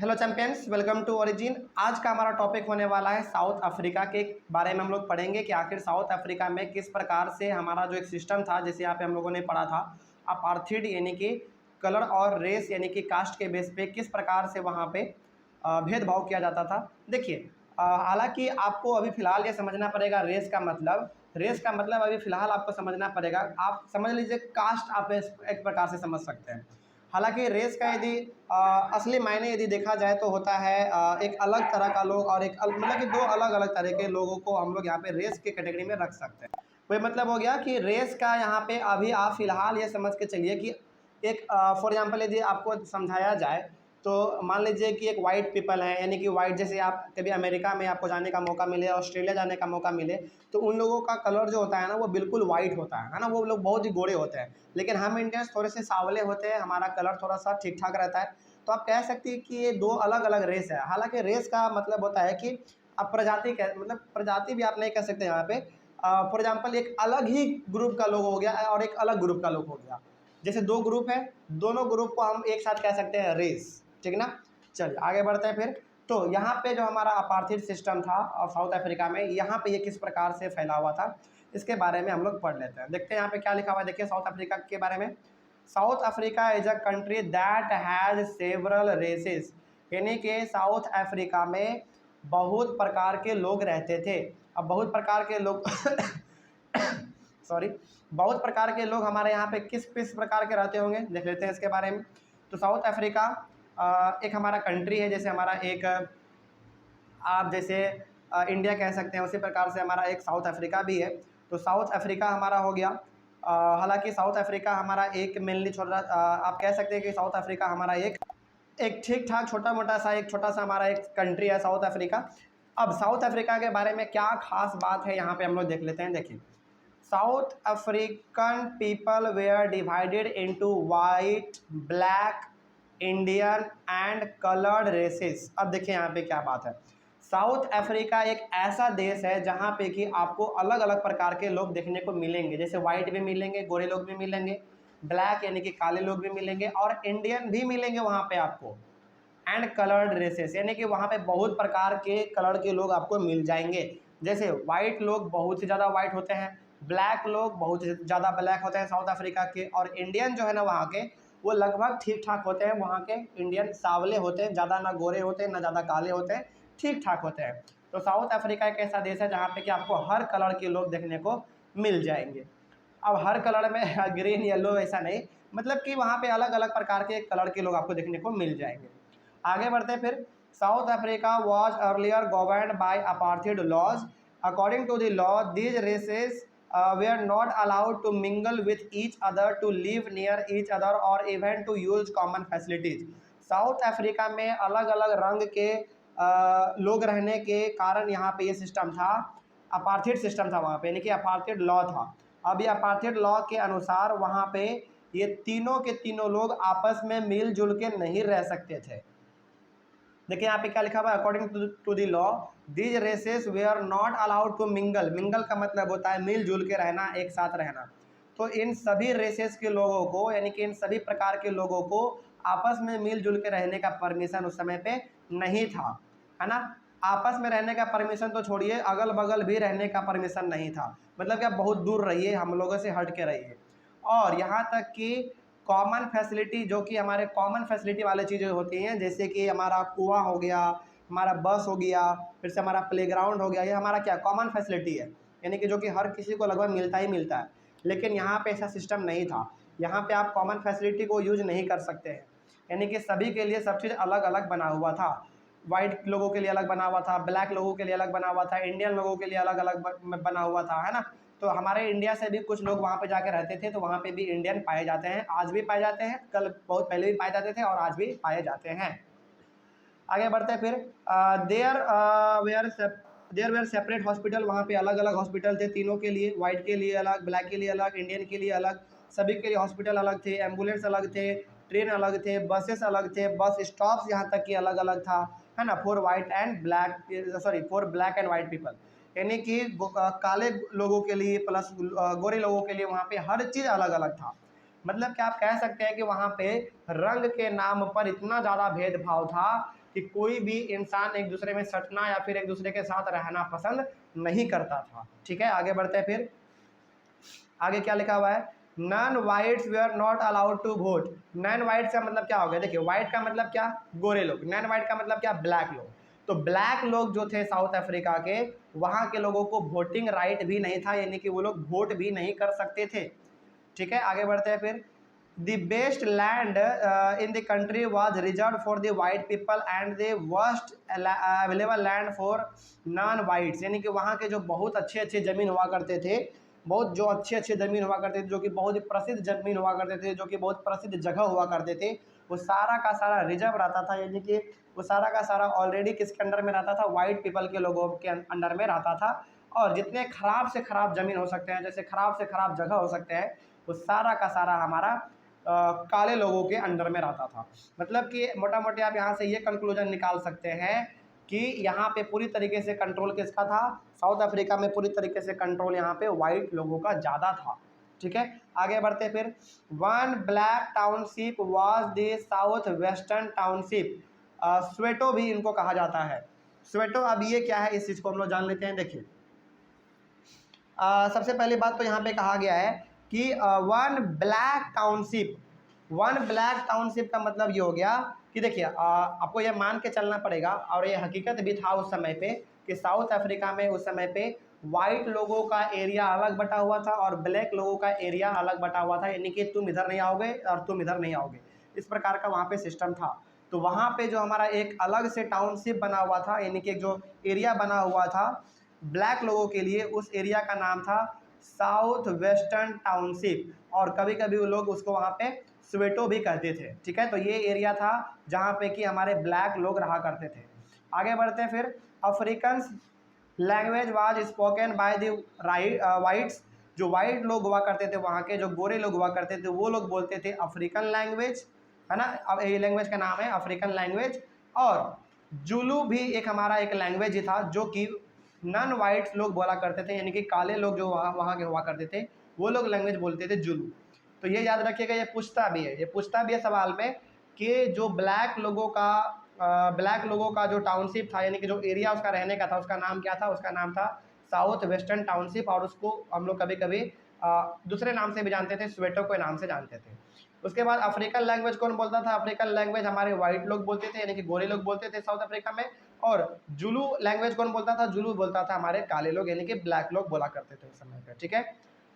Hello champions, welcome to origin. आज का हमारा टॉपिक होने वाला है साउथ अफ्रीका के बारे में। हम लोग पढ़ेंगे कि आखिर साउथ अफ्रीका में किस प्रकार से हमारा जो एक सिस्टम था, जैसे यहाँ पे हम लोगों ने पढ़ा था अपार्थीड यानी कि कलर और रेस यानी कि कास्ट के बेस पे किस प्रकार से वहाँ पे भेदभाव किया जाता था। देखिए, हालांकि आपको अभी फ़िलहाल ये समझना पड़ेगा रेस का मतलब अभी फ़िलहाल आपको समझना पड़ेगा। आप समझ लीजिए कास्ट आप एक प्रकार से समझ सकते हैं। हालांकि रेस का यदि असली मायने यदि देखा जाए तो होता है एक अलग तरह का लोग और मतलब कि दो अलग अलग तरह के लोगों को हम लोग यहाँ पे रेस के कैटेगरी में रख सकते हैं। वही मतलब हो गया कि रेस का यहाँ पे अभी आप फ़िलहाल ये समझ के चलिए कि एक फॉर एग्जांपल यदि आपको समझाया जाए तो मान लीजिए कि एक वाइट पीपल है, यानी कि वाइट, जैसे आप कभी अमेरिका में आपको जाने का मौका मिले, ऑस्ट्रेलिया जाने का मौका मिले, तो उन लोगों का कलर जो होता है ना वो बिल्कुल वाइट होता है ना। वो लोग बहुत ही गोरे होते हैं, लेकिन हम इंडियंस थोड़े से सांवले होते हैं, हमारा कलर थोड़ा सा ठीक ठाक रहता है। तो आप कह सकते हैं कि ये दो अलग अलग रेस है। हालांकि रेस का मतलब होता है कि अब प्रजाति मतलब प्रजाति भी आप नहीं कह सकते यहाँ पे। फॉर एग्जाम्पल एक अलग ही ग्रुप का लोग हो गया और एक अलग ग्रुप का लोग हो गया। जैसे दो ग्रुप है, दोनों ग्रुप को हम एक साथ कह सकते हैं रेस, ठीक ना। चलिए आगे बढ़ते हैं फिर। तो यहाँ पे जो हमारा अपार्थीड सिस्टम था और साउथ अफ्रीका में, यहाँ पे ये किस प्रकार से फैला हुआ था इसके बारे में हम लोग पढ़ लेते हैं। देखते हैं यहाँ पे क्या लिखा हुआ है। देखिए साउथ अफ्रीका के बारे में, South Africa is a country that has several races, यानी कि साउथ अफ्रीका में बहुत प्रकार के लोग रहते थे। अब बहुत प्रकार के लोग सॉरी, बहुत प्रकार के लोग हमारे यहाँ पे किस किस प्रकार के रहते होंगे देख लेते हैं इसके बारे में। तो साउथ अफ्रीका एक हमारा कंट्री है, जैसे हमारा एक आप जैसे इंडिया कह सकते हैं, उसी प्रकार से हमारा एक साउथ अफ्रीका भी है। तो साउथ अफ्रीका हमारा हो गया। हालांकि साउथ अफ्रीका हमारा एक मेनली छोटा, आप कह सकते हैं कि साउथ अफ्रीका हमारा एक एक ठीक ठाक छोटा सा हमारा एक कंट्री है साउथ अफ्रीका। अब साउथ अफ्रीका के बारे में क्या खास बात है यहाँ पे हम लोग देख लेते हैं। देखिए, South African people were divided into white, black, Indian and coloured races. अब देखिए यहाँ पे क्या बात है। साउथ अफ्रीका एक ऐसा देश है जहाँ पे कि आपको अलग अलग प्रकार के लोग देखने को मिलेंगे। जैसे वाइट भी मिलेंगे, गोरे लोग भी मिलेंगे, ब्लैक यानी कि काले लोग भी मिलेंगे, और इंडियन भी मिलेंगे वहाँ पे आपको, एंड कलर्ड रेसेस यानी कि वहाँ पे बहुत प्रकार के कलर के लोग आपको मिल जाएंगे। जैसे वाइट लोग बहुत ही ज़्यादा वाइट होते हैं, ब्लैक लोग बहुत ज़्यादा ब्लैक होते हैं साउथ अफ्रीका के, और इंडियन जो है ना वहाँ के वो लगभग ठीक ठाक होते हैं। वहाँ के इंडियन सांवले होते हैं, ज़्यादा ना गोरे होते हैं ना ज़्यादा काले होते हैं, ठीक ठाक होते हैं। तो साउथ अफ्रीका एक ऐसा देश है जहाँ पे कि आपको हर कलर के लोग देखने को मिल जाएंगे। अब हर कलर में ग्रीन येलो ऐसा नहीं, मतलब कि वहाँ पे अलग अलग प्रकार के कलर के लोग आपको देखने को मिल जाएंगे। आगे बढ़ते फिर। South Africa was earlier governed by apartheid laws. According to the law these races were not allowed to mingle with each other, to live near each other or even to use common facilities। South Africa में अलग अलग रंग के लोग रहने के कारण यहाँ पे ये सिस्टम था, अपार्थीड सिस्टम था वहाँ पे, यानी कि अपार्थीड लॉ था। अब ये अपार्थीड लॉ के अनुसार वहाँ पे ये तीनों के तीनों लोग आपस में मिलजुल के नहीं रह सकते थे। देखिए यहाँ पे क्या लिखा हुआ है, according to the law these races they are not allowed to mingle. Mingle का मतलब होता है मिलजुल के रहना, एक साथ रहना। तो इन सभी रेसेस के लोगों को, यानी कि इन सभी प्रकार के लोगों को आपस में मिलजुल के रहने का परमिशन उस समय पे नहीं था, है ना। आपस में रहने का परमिशन तो छोड़िए, अगल बगल भी रहने का परमिशन नहीं था। मतलब कि आप बहुत दूर रहिए, हम लोगों से हट के रहिए। और यहाँ तक कि कॉमन फैसिलिटी, जो कि हमारे कॉमन फैसिलिटी वाली चीज़ें होती हैं, जैसे कि हमारा कुआं हो गया, हमारा बस हो गया, फिर से हमारा प्लेग्राउंड हो गया, ये हमारा क्या कॉमन फैसिलिटी है, यानी कि जो कि हर किसी को लगभग मिलता ही मिलता है। लेकिन यहाँ पे ऐसा सिस्टम नहीं था। यहाँ पे आप कॉमन फैसिलिटी को यूज नहीं कर सकते हैं, यानी कि सभी के लिए सब चीज़ अलग अलग बना हुआ था। वाइट लोगों के लिए अलग बना हुआ था, ब्लैक लोगों के लिए अलग बना हुआ था, इंडियन लोगों के लिए अलग अलग बना हुआ था, है ना। तो हमारे इंडिया से भी कुछ लोग वहाँ पे जाके रहते थे, तो वहाँ पे भी इंडियन पाए जाते हैं, आज भी पाए जाते हैं, कल बहुत पहले भी पाए जाते थे और आज भी पाए जाते हैं। आगे बढ़ते हैं फिर। देयर वेयर सेपरेट हॉस्पिटल, वहाँ पे अलग अलग हॉस्पिटल थे तीनों के लिए, वाइट के लिए अलग, ब्लैक के लिए अलग, इंडियन के लिए अलग, सभी के लिए हॉस्पिटल अलग थे, एम्बुलेंस अलग थे, ट्रेन अलग थे, बसेस अलग थे, बस स्टॉप्स यहाँ तक कि अलग अलग था, है ना। For black and white people, यानी कि काले लोगों के लिए प्लस गोरे लोगों के लिए वहाँ पे हर चीज़ अलग अलग था। मतलब कि आप कह सकते हैं कि वहाँ पे रंग के नाम पर इतना ज़्यादा भेदभाव था कि कोई भी इंसान एक दूसरे में सटना या फिर एक दूसरे के साथ रहना पसंद नहीं करता था। ठीक है, आगे बढ़ते हैं। फिर आगे क्या लिखा हुआ है, non whites they are not allowed to vote. Non whites का मतलब क्या हो गया, देखिए वाइट का मतलब क्या, गोरे लोग, नॉन वाइट का मतलब क्या, ब्लैक लोग। तो ब्लैक लोग जो थे साउथ अफ्रीका के, वहाँ के लोगों को वोटिंग राइट भी नहीं था, यानी कि वो लोग वोट भी नहीं कर सकते थे। ठीक है, आगे बढ़ते हैं। फिर the best land in the country was reserved for the white people and the worst available land for non whites, यानी कि वहाँ के जो बहुत अच्छे अच्छे ज़मीन हुआ करते थे, बहुत जो अच्छे अच्छे ज़मीन हुआ करते थे, जो कि बहुत ही प्रसिद्ध ज़मीन हुआ करते थे, जो कि बहुत प्रसिद्ध जगह हुआ करते थे, वो सारा का सारा रिजर्व रहता था, यानी कि वो सारा का सारा ऑलरेडी किसके अंडर में रहता था, वाइट पीपल के लोगों के अंडर में रहता था। और जितने खराब से खराब ज़मीन हो सकते हैं, जैसे खराब से खराब जगह हो सकते हैं, वो सारा का सारा हमारा काले लोगों के अंडर में रहता था। मतलब कि मोटा मोटी आप यहाँ से ये कंक्लूजन निकाल सकते हैं कि यहाँ पे पूरी तरीके से कंट्रोल किसका था, साउथ अफ्रीका में पूरी तरीके से कंट्रोल यहाँ पे वाइट लोगों का ज़्यादा था। ठीक है, आगे बढ़ते फिर। One black township was the south western township, Soweto भी इनको कहा जाता है। स्वेटो, अब ये क्या है इस चीज़ को हम लोग जान लेते हैं। देखिए सबसे पहली बात तो यहाँ पे कहा गया है कि one black township, one black township का मतलब ये हो गया कि देखिए आपको ये मान के चलना पड़ेगा, और ये हकीकत भी था उस समय पे, कि साउथ अफ्रीका में उस समय पे वाइट लोगों का एरिया अलग बटा हुआ था और ब्लैक लोगों का एरिया अलग बटा हुआ था, यानी कि तुम इधर नहीं आओगे और तुम इधर नहीं आओगे, इस प्रकार का वहाँ पे सिस्टम था। तो वहाँ पे जो हमारा एक अलग से टाउनशिप बना हुआ था, यानी कि जो एरिया बना हुआ था ब्लैक लोगों के लिए, उस एरिया का नाम था साउथ वेस्टर्न टाउनशिप, और कभी कभी वो लोग उसको वहाँ पे स्वेटो भी कहते थे। ठीक है, तो ये एरिया था जहाँ पे कि हमारे ब्लैक लोग रहा करते थे। आगे बढ़ते हैं फिर। African language was spoken by the whites, जो वाइट लोग हुआ करते थे, वहाँ के जो गोरे लोग हुआ करते थे, वो लोग बोलते थे अफ्रीकन लैंग्वेज, है ना। अब ये लैंग्वेज का नाम है अफ्रीकन लैंग्वेज। और जुलू भी एक हमारा एक लैंग्वेज ही था, जो कि नॉन वाइट्स लोग बोला करते थे, यानी कि काले लोग जो वहाँ के हुआ करते थे, वो लोग लैंग्वेज बोलते थे जुलू। तो ये याद रखिएगा, ये पूछता भी है, ये पूछता भी है सवाल में कि जो ब्लैक लोगों का जो टाउनशिप था, यानी कि जो एरिया उसका रहने का था, उसका नाम क्या था, उसका नाम था साउथ वेस्टर्न टाउनशिप, और उसको हम लोग कभी कभी दूसरे नाम से भी जानते थे, स्वेटो के नाम से जानते थे। उसके बाद अफ्रीकन लैंग्वेज कौन बोलता था, अफ्रीकन लैंग्वेज हमारे वाइट लोग बोलते थे, यानी कि गोरे लोग बोलते थे साउथ अफ्रीका में। और जुलू लैंग्वेज कौन बोलता था, जुलू बोलता था हमारे काले लोग, यानी कि ब्लैक लोग बोला करते थे उस समय पर। ठीक है,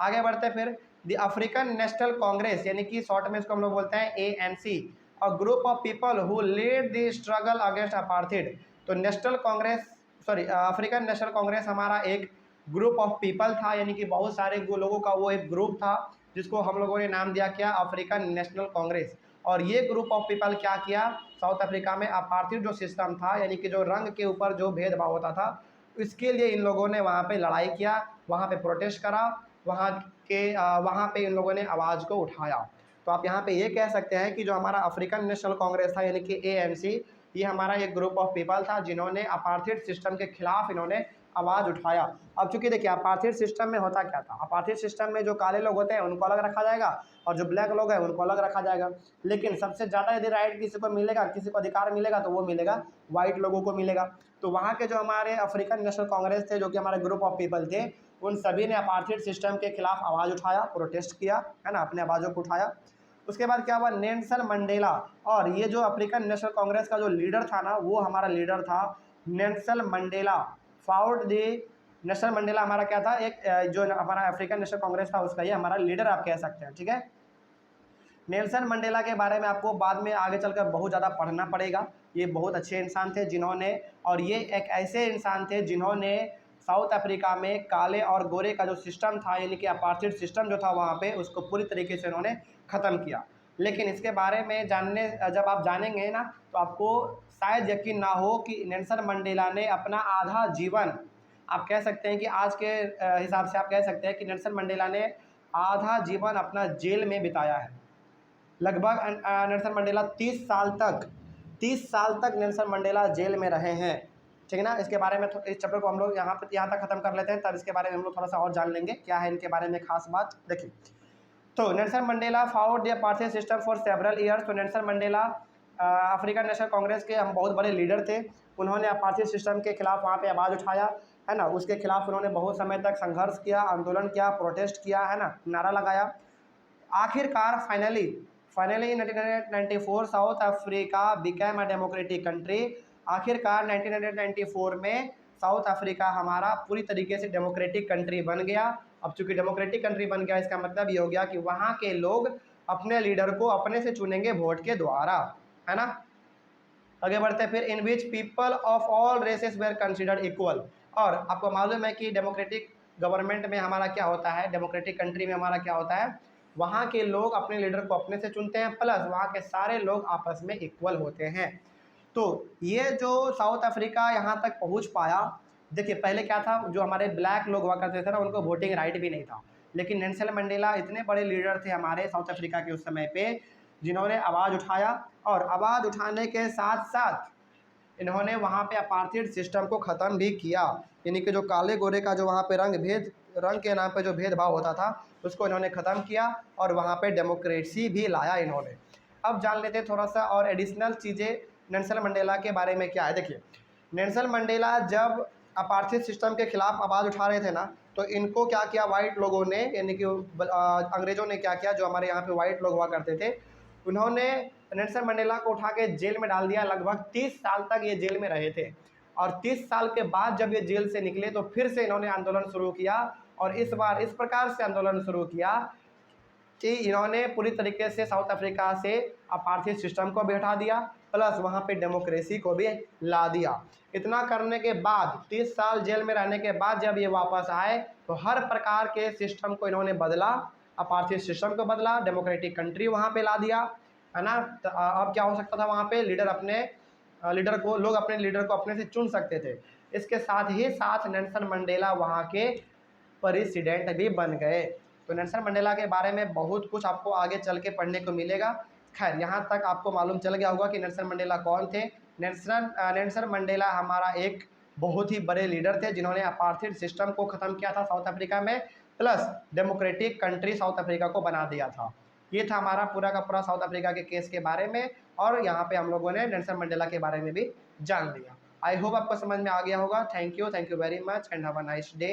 आगे बढ़ते फिर। द अफ्रीकन नेशनल कांग्रेस, यानी कि शॉर्ट में इसको हम लोग बोलते हैं ANC, a group of people who lead the struggle against apartheid. तो national congress, sorry African national congress हमारा एक ग्रुप ऑफ पीपल था, यानी कि बहुत सारे लोगों का वो एक ग्रुप था, जिसको हम लोगों ने नाम दिया क्या, अफ्रीकन नेशनल कांग्रेस। और ये ग्रुप ऑफ पीपल क्या किया, साउथ अफ्रीका में अपार्थाइड जो सिस्टम था, यानी कि जो रंग के ऊपर जो भेदभाव होता था, इसके लिए इन लोगों ने वहाँ पे लड़ाई किया, वहाँ पे प्रोटेस्ट करा, वहाँ पे इन लोगों ने आवाज़ को उठाया। तो आप यहाँ पे ये कह सकते हैं कि जो हमारा अफ्रीकन नेशनल कांग्रेस था, यानी कि ANC, ये हमारा एक ग्रुप ऑफ पीपल था जिन्होंने अपार्थाइड सिस्टम के खिलाफ इन्होंने आवाज़ उठाया। अब चूंकि देखिए अपार्थाइड सिस्टम में होता क्या था, अपार्थाइड सिस्टम में जो काले लोग होते हैं उनको अलग रखा जाएगा, और जो ब्लैक लोग हैं उनको अलग रखा जाएगा। लेकिन सबसे ज़्यादा यदि राइट किसी को मिलेगा, किसी को अधिकार मिलेगा, तो वो मिलेगा वाइट लोगों को मिलेगा। तो वहाँ के जो हमारे अफ्रीकन नेशनल कांग्रेस थे, जो कि हमारे ग्रुप ऑफ पीपल थे, उन सभी ने अपार्थाइड सिस्टम के खिलाफ आवाज़ उठाया, प्रोटेस्ट किया, है ना, अपने आवाज़ों को उठाया। उसके बाद क्या हुआ, नेल्सन मंडेला, और ये जो अफ्रीकन नेशनल कांग्रेस का जो लीडर था ना, वो हमारा लीडर था Nelson Mandela. Found the Nelson Mandela हमारा क्या था, एक जो हमारा अफ्रीकन नेशनल कांग्रेस था उसका ये हमारा लीडर आप कह सकते हैं। ठीक है, नेल्सन मंडेला के बारे में आपको बाद में आगे चलकर बहुत ज़्यादा पढ़ना पड़ेगा। ये बहुत अच्छे इंसान थे जिन्होंने, और ये एक ऐसे इंसान थे जिन्होंने साउथ अफ्रीका में काले और गोरे का जो सिस्टम था, यानी कि अपार्थाइड सिस्टम जो था वहाँ पे, उसको पूरी तरीके से उन्होंने ख़त्म किया। लेकिन इसके बारे में जब आप जानेंगे ना, तो आपको शायद यकीन ना हो कि नेल्सन मंडेला ने अपना आधा जीवन, आप कह सकते हैं कि आज के हिसाब से आप कह सकते हैं कि नेल्सन मंडेला ने आधा जीवन अपना जेल में बिताया है। लगभग नेल्सन मंडेला 30 साल तक नेल्सन मंडेला जेल में रहे हैं। ठीक है ना, इसके बारे में इस चैप्टर को हम लोग यहाँ तक खत्म कर लेते हैं, तब इसके बारे में हम लोग थोड़ा सा और जान लेंगे क्या है इनके बारे में खास बात। देखिए, तो Nelson Mandela found the apartheid system for several years. तो Nelson Mandela African national congress के हम बहुत बड़े लीडर थे। उन्होंने अपार्थाइड सिस्टम के खिलाफ वहाँ पे आवाज़ उठाया, है ना। उसके खिलाफ उन्होंने बहुत समय तक संघर्ष किया, आंदोलन किया, प्रोटेस्ट किया, है ना, नारा लगाया। आखिरकार finally finally in 1994 south Africa became a democratic country. आखिरकार 1994 में साउथ अफ्रीका हमारा पूरी तरीके से डेमोक्रेटिक कंट्री बन गया। अब चूंकि डेमोक्रेटिक कंट्री बन गया, इसका मतलब ये हो गया कि वहाँ के लोग अपने लीडर को अपने से चुनेंगे वोट के द्वारा, है ना। आगे बढ़ते हैं फिर, in which people of all races were considered equal. और आपको मालूम है कि डेमोक्रेटिक गवर्नमेंट में हमारा क्या होता है, डेमोक्रेटिक कंट्री में हमारा क्या होता है, वहाँ के लोग अपने लीडर को अपने से चुनते हैं, प्लस वहाँ के सारे लोग आपस में इक्वल होते हैं। तो ये जो साउथ अफ्रीका यहाँ तक पहुँच पाया, देखिए पहले क्या था, जो हमारे ब्लैक लोग हुआ करते थे ना, उनको वोटिंग राइट भी नहीं था। लेकिन नेल्सन मंडेला इतने बड़े लीडर थे हमारे साउथ अफ्रीका के उस समय पे, जिन्होंने आवाज़ उठाया, और आवाज़ उठाने के साथ साथ इन्होंने वहाँ पे अपार्थाइड सिस्टम को ख़त्म भी किया। यानी कि जो काले गोरे का जो वहाँ पे रंग के नाम पे जो भेदभाव होता था, उसको इन्होंने ख़त्म किया और वहाँ पे डेमोक्रेसी भी लाया इन्होंने। अब जान लेते हैं थोड़ा सा और एडिशनल चीज़ें नेल्सन मंडेला के बारे में क्या है। देखिए, नेल्सन मंडेला जब अपार्थाइड सिस्टम के खिलाफ आवाज़ उठा रहे थे ना, तो इनको क्या किया वाइट लोगों ने, यानी कि अंग्रेज़ों ने क्या किया, जो हमारे यहाँ पे वाइट लोग हुआ करते थे, उन्होंने नेल्सन मंडेला को उठा के जेल में डाल दिया। लगभग 30 साल तक ये जेल में रहे थे, और 30 साल के बाद जब ये जेल से निकले तो फिर से इन्होंने आंदोलन शुरू किया, और इस बार इस प्रकार से आंदोलन शुरू किया कि इन्होंने पूरी तरीके से साउथ अफ्रीका से अपार्थाइड सिस्टम को भी हटा दिया, प्लस वहाँ पे डेमोक्रेसी को भी ला दिया। इतना करने के बाद 30 साल जेल में रहने के बाद जब ये वापस आए, तो हर प्रकार के सिस्टम को इन्होंने बदला, अपार्थाइड सिस्टम को बदला, डेमोक्रेटिक कंट्री वहाँ पे ला दिया, है ना। तो अब क्या हो सकता था, वहाँ पे लोग अपने लीडर को अपने से चुन सकते थे। इसके साथ ही साथ नेल्सन मंडेला वहाँ के प्रेसिडेंट भी बन गए। तो नेल्सन मंडेला के बारे में बहुत कुछ आपको आगे चल के पढ़ने को मिलेगा। खैर, यहाँ तक आपको मालूम चल गया होगा कि नेल्सन मंडेला कौन थे। नेल्सन मंडेला हमारा एक बहुत ही बड़े लीडर थे, जिन्होंने अपार्थाइड सिस्टम को ख़त्म किया था साउथ अफ्रीका में, plus democratic country south Africa को बना दिया था। ये था हमारा पूरा का पूरा साउथ अफ्रीका के केस के बारे में, और यहाँ पे हम लोगों ने नेल्सन मंडेला के बारे में भी जान लिया। आई होप आपको समझ में आ गया होगा। Thank you very much and have a nice day.